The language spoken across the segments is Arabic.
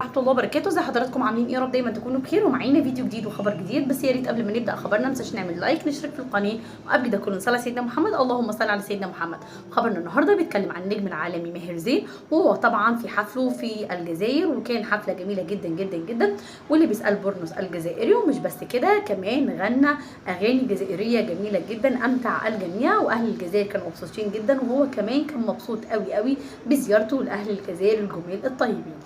ورحمة الله وبركاته. زي حضراتكم عاملين ايه؟ يا رب دايما تكونوا بخير ومعانا فيديو جديد وخبر جديد. بس يا ريت قبل ما نبدا خبرنا ما ننساش نعمل لايك، نشترك في القناه، وقبل ده كله نصلي على سيدنا محمد. اللهم صل على سيدنا محمد. خبرنا النهارده بيتكلم عن النجم العالمي ماهر زين، وهو طبعا في حفله في الجزائر، وكان حفله جميله جدا جدا جدا، واللي بيسال بورنوس الجزائري. ومش بس كده، كمان غنى اغاني جزائريه جميله جدا امتع الجميع، واهل الجزائر كانوا مبسوطين جدا، وهو كمان كان مبسوط قوي قوي بزيارته لاهل الجزائر الجمال الطيبين.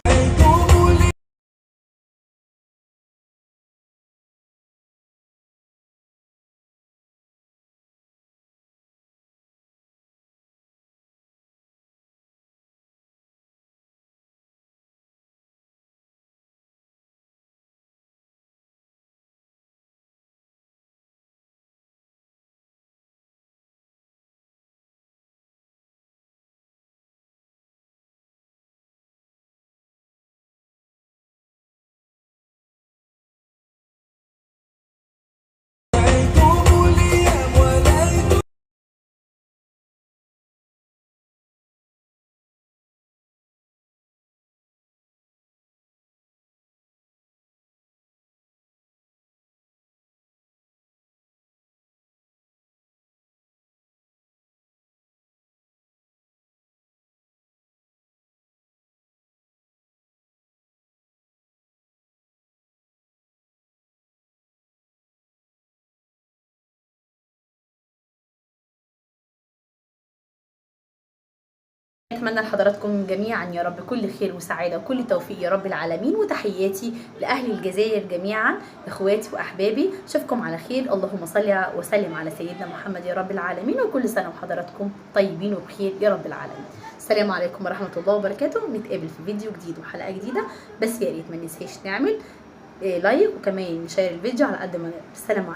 اتمنى لحضراتكم جميعا يا رب كل خير وسعاده وكل توفيق يا رب العالمين. وتحياتي لاهل الجزائر جميعا، اخواتي واحبابي. اشوفكم على خير. اللهم صل وسلم على سيدنا محمد يا رب العالمين، وكل سنه وحضراتكم طيبين وبخير يا رب العالمين. السلام عليكم ورحمه الله وبركاته. نتقابل في فيديو جديد وحلقه جديده. بس يا ريت ما ننساش نعمل لايك، وكمان نشير الفيديو على قد ما نقدر. السلام عليكم.